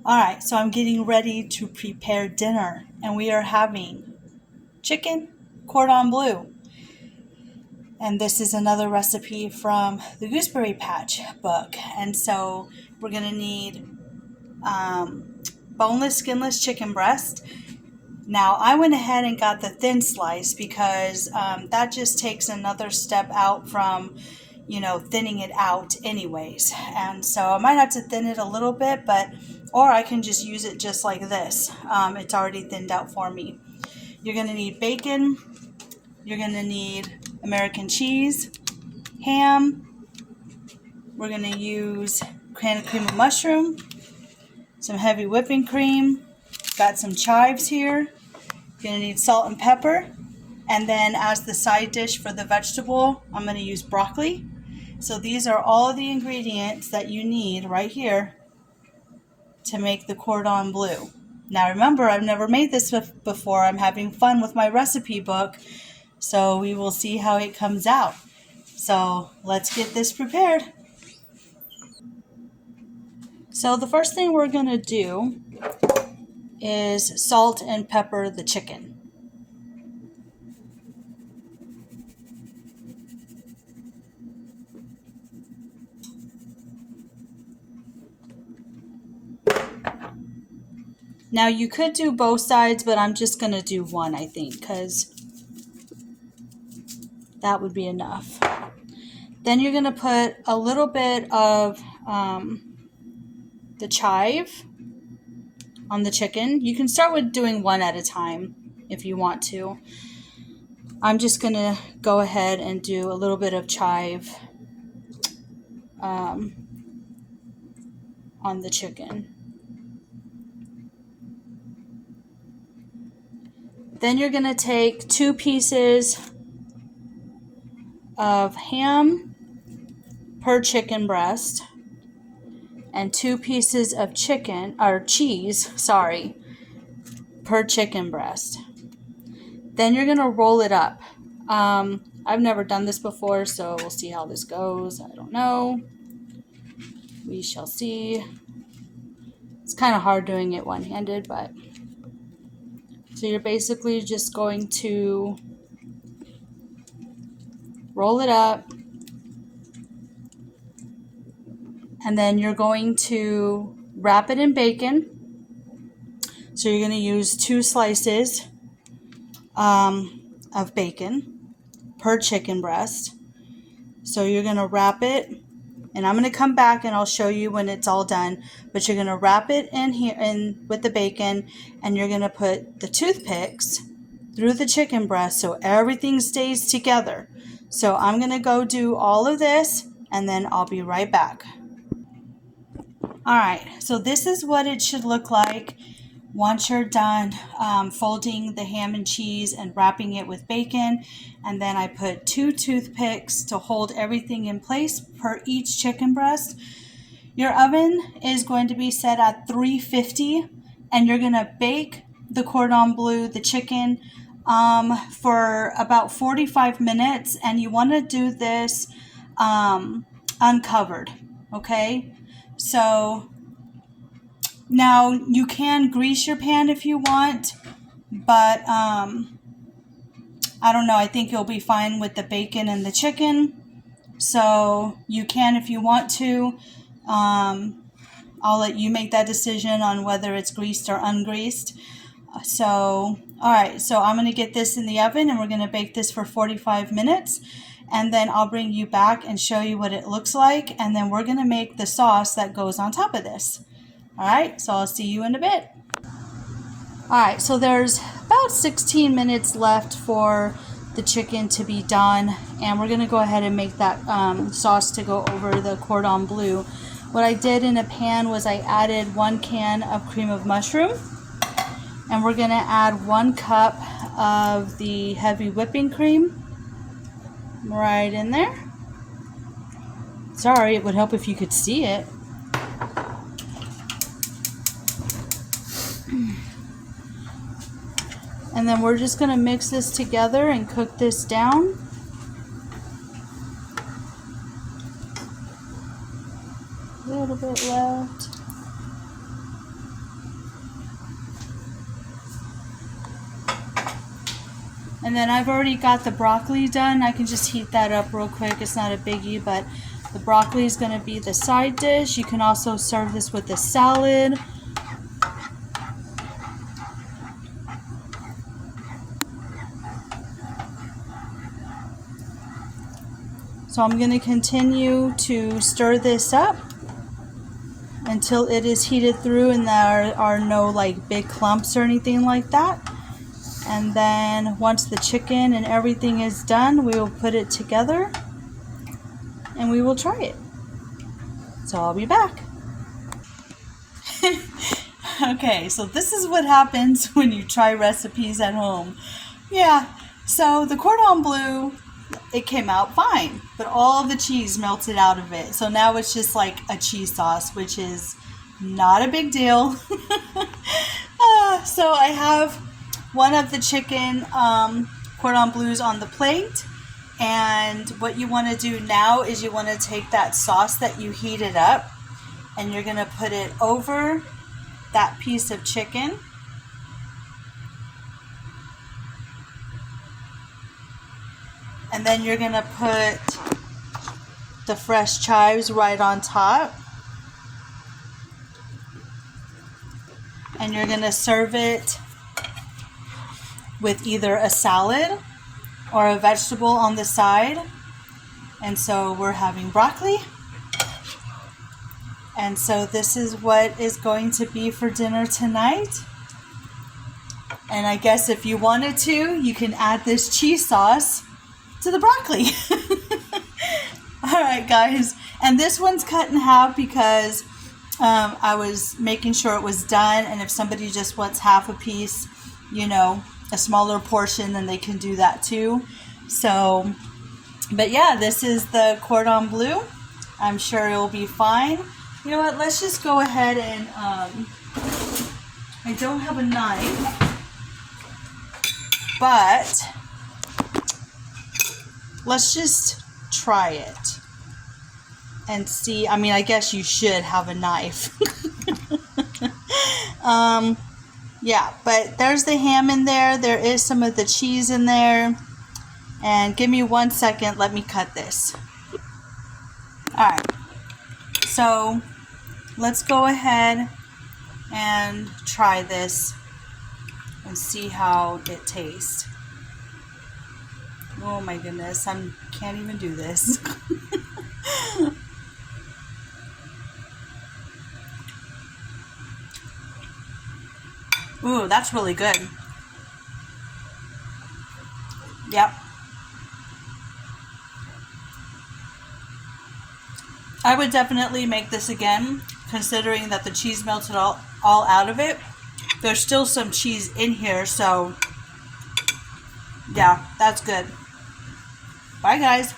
Alright, so I'm getting ready to prepare dinner, and we are having chicken cordon bleu. And this is another recipe from the Gooseberry Patch book. And so we're going to need boneless, skinless chicken breast. Now, I went ahead and got the thin slice because that just takes another step out from, thinning it out anyways. And so I might have to thin it a little bit, or I can just use it just like this. It's already thinned out for me. You're going to need bacon. You're going to need American cheese, ham. We're going to use cream of mushroom, some heavy whipping cream. Got some chives here. You're going to need salt and pepper. And then as the side dish for the vegetable, I'm going to use broccoli. So these are all of the ingredients that you need right here to make the cordon bleu. Now remember, I've never made this before. I'm having fun with my recipe book. So we will see how it comes out. So let's get this prepared. So the first thing we're going to do is salt and pepper the chicken. Now you could do both sides, but I'm just going to do one, I think, because that would be enough. Then you're going to put a little bit of the chive on the chicken. You can start with doing one at a time if you want to. I'm just going to go ahead and do a little bit of chive on the chicken. Then you're going to take 2 pieces of ham per chicken breast and 2 pieces of cheese per chicken breast. Then you're going to roll it up. I've never done this before, so we'll see how this goes. I don't know. We shall see. It's kind of hard doing it one-handed, but so you're basically just going to roll it up, and then you're going to wrap it in bacon. So you're going to use 2 slices of bacon per chicken breast. So you're going to wrap it, and I'm going to come back and I'll show you when it's all done, but you're going to wrap it in here with the bacon, and you're going to put the toothpicks through the chicken breast so everything stays together. So I'm going to go do all of this, and then I'll be right back. Alright, so this is what it should look like once you're done folding the ham and cheese and wrapping it with bacon. And then I put 2 toothpicks to hold everything in place per each chicken breast. Your oven is going to be set at 350, and you're going to bake the cordon bleu, the chicken, for about 45 minutes. And you want to do this uncovered, okay? So now you can grease your pan if you want, but I don't know. I think you'll be fine with the bacon and the chicken. So you can if you want to. I'll let you make that decision on whether it's greased or ungreased. All right, so I'm going to get this in the oven, and we're going to bake this for 45 minutes. And then I'll bring you back and show you what it looks like. And then we're going to make the sauce that goes on top of this. All right, so I'll see you in a bit. All right, so there's about 16 minutes left for the chicken to be done. And we're going to go ahead and make that sauce to go over the cordon bleu. What I did in a pan was I added 1 can of cream of mushroom. And we're going to add 1 cup of the heavy whipping cream right in there. Sorry, it would help if you could see it. And then we're just going to mix this together and cook this down. A little bit left. And then I've already got the broccoli done. I can just heat that up real quick. It's not a biggie, but the broccoli is going to be the side dish. You can also serve this with a salad. So I'm going to continue to stir this up until it is heated through and there are no like big clumps or anything like that. And then once the chicken and everything is done, we will put it together and we will try it. So I'll be back. Okay, so this is what happens when you try recipes at home. Yeah, so the cordon bleu, it came out fine, but all of the cheese melted out of it. So now it's just like a cheese sauce, which is not a big deal. So I have one of the chicken cordon bleus on the plate. And what you want to do now is you want to take that sauce that you heated up and you're going to put it over that piece of chicken. And then you're going to put the fresh chives right on top. And you're going to serve it with either a salad or a vegetable on the side. And so we're having broccoli. And so this is what is going to be for dinner tonight. And I guess if you wanted to, you can add this cheese sauce to the broccoli. All right, guys. And this one's cut in half because I was making sure it was done. And if somebody just wants half a piece, you know, a smaller portion, then they can do that too. So, but yeah, this is the cordon bleu. I'm sure it will be fine. You know what? Let's just go ahead and, I don't have a knife, but let's just try it and see. I mean, I guess you should have a knife. Yeah, but there's the ham in there. There is some of the cheese in there. And give me 1 second. Let me cut this. All right. So let's go ahead and try this and see how it tastes. Oh my goodness, I can't even do this. Ooh, that's really good. Yep. I would definitely make this again, considering that the cheese melted all out of it. There's still some cheese in here, so yeah, that's good. Bye, guys.